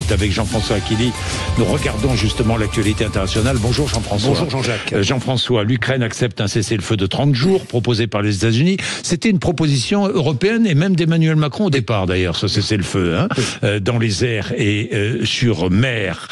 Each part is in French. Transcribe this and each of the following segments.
Direct avec Jean-François Aquili. Nous regardons justement l'actualité internationale. Bonjour Jean-François. Bonjour Jean-Jacques. Jean-François, l'Ukraine accepte un cessez-le-feu de 30 jours proposé par les États-Unis. C'était une proposition européenne et même d'Emmanuel Macron au départ d'ailleurs, ce cessez-le-feu, dans les airs et sur mer.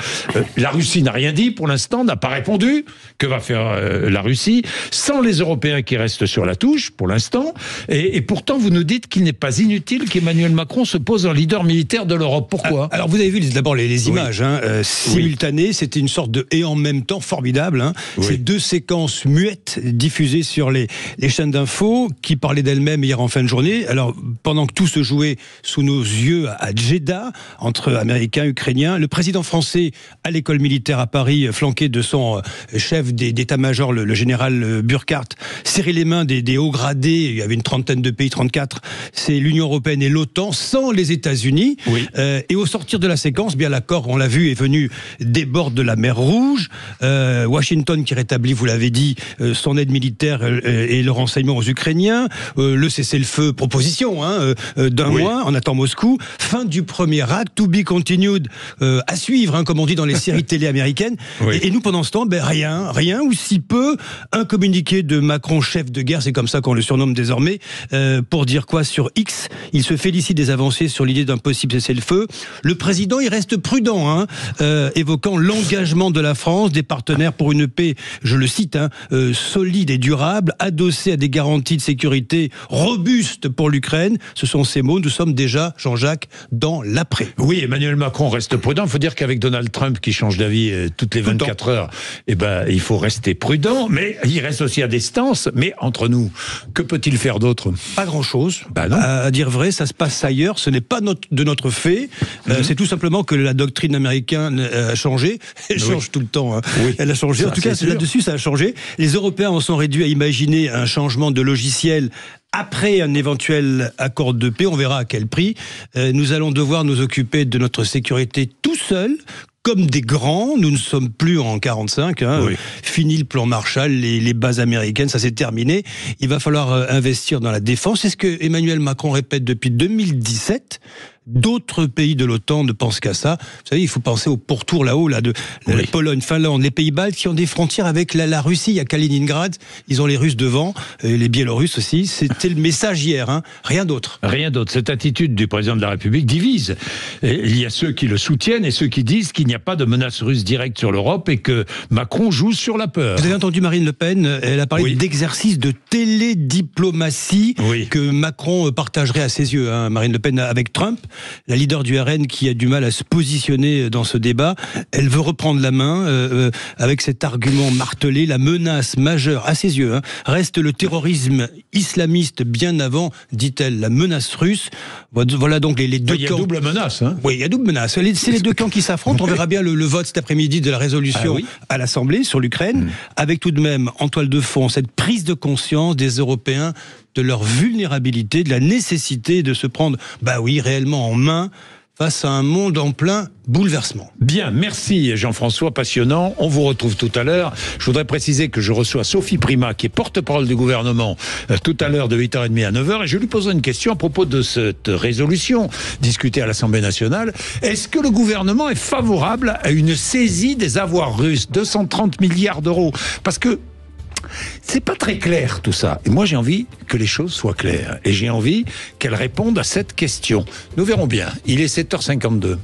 La Russie n'a rien dit pour l'instant, n'a pas répondu. Que va faire la Russie sans les Européens qui restent sur la touche pour l'instant? Et pourtant, vous nous dites qu'il n'est pas inutile qu'Emmanuel Macron se pose en leader militaire de l'Europe. Pourquoi? Alors vous avez vu d'abord les images simultanées, c'était une sorte de « et en même temps » formidable. Ces deux séquences muettes diffusées sur les chaînes d'infos qui parlaient d'elles-mêmes hier en fin de journée. Alors pendant que tout se jouait sous nos yeux à Jeddah, entre Américains et Ukrainiens, le président français à l'école militaire à Paris, flanqué de son chef d'état-major, le général Burkhardt, serrait les mains des hauts gradés. Il y avait une trentaine de pays, 34. C'est l'Union européenne et l'OTAN, sans les États-Unis. Et au sortir de la séquence, bien l'accord, on l'a vu, est venu des bords de la mer Rouge. Washington qui rétablit, vous l'avez dit, son aide militaire et le renseignement aux Ukrainiens. Le cessez-le-feu, proposition d'un mois, on attend Moscou. Fin du premier acte, to be continued, à suivre, comme on dit dans les séries télé américaines. Et nous, pendant ce temps, rien ou si peu. Un communiqué de Macron, chef de guerre, c'est comme ça qu'on le surnomme désormais, pour dire quoi sur X? Il se félicite des avancées sur l'idée d'un possible cessez-le-feu. Le président, il reste prudent, évoquant l'engagement de la France, des partenaires pour une paix, je le cite, solide et durable, adossée à des garanties de sécurité robustes pour l'Ukraine. Ce sont ces mots. Nous sommes déjà, Jean-Jacques, dans l'après. Oui, Emmanuel Macron reste prudent. Il faut dire qu'avec Donald Trump qui change d'avis toutes les 24 heures, il faut rester prudent, mais il reste aussi à distance. Mais entre nous, que peut-il faire d'autre? Pas grand-chose. Non. À dire vrai, ça se passe ailleurs. Ce n'est pas de notre fait. C'est tout simplement que la doctrine américaine a changé. Elle change tout le temps. Elle a changé. En tout cas, là-dessus, ça a changé. Les Européens en sont réduits à imaginer un changement de logiciel après un éventuel accord de paix. On verra à quel prix. Nous allons devoir nous occuper de notre sécurité tout seuls, comme des grands. Nous ne sommes plus en 45. Fini le plan Marshall, les bases américaines, ça s'est terminé. Il va falloir investir dans la défense. C'est ce que Emmanuel Macron répète depuis 2017. D'autres pays de l'OTAN ne pensent qu'à ça. Vous savez, il faut penser au pourtour là-haut, la Pologne, Finlande, les Pays-Baltes qui ont des frontières avec la Russie. Il y a Kaliningrad, ils ont les Russes devant, et les Biélorusses aussi. C'était le message hier, rien d'autre. Rien d'autre. Cette attitude du président de la République divise. Et il y a ceux qui le soutiennent et ceux qui disent qu'il n'y a pas de menace russe directe sur l'Europe et que Macron joue sur la peur. Vous avez entendu Marine Le Pen, elle a parlé d'exercice de télédiplomatie que Macron partagerait à ses yeux, Marine Le Pen avec Trump. La leader du RN qui a du mal à se positionner dans ce débat, elle veut reprendre la main avec cet argument martelé. La menace majeure, à ses yeux, reste le terrorisme islamiste bien avant, dit-elle, la menace russe. Voilà donc les deux camps. Il y a double menace. Oui, il y a double menace. C'est les deux camps qui s'affrontent. On verra bien le vote cet après-midi de la résolution à l'Assemblée sur l'Ukraine, avec tout de même en toile de fond cette prise de conscience des Européens de leur vulnérabilité, de la nécessité de se prendre, réellement en main face à un monde en plein bouleversement. Bien, merci Jean-François, passionnant. On vous retrouve tout à l'heure. Je voudrais préciser que je reçois Sophie Primas, qui est porte-parole du gouvernement, tout à l'heure de 8h30 à 9h, et je lui poserai une question à propos de cette résolution discutée à l'Assemblée nationale. Est-ce que le gouvernement est favorable à une saisie des avoirs russes, 230 milliards d'euros? Parce que c'est pas très clair tout ça. Et moi j'ai envie que les choses soient claires. Et j'ai envie qu'elles répondent à cette question. Nous verrons bien. Il est 7h52.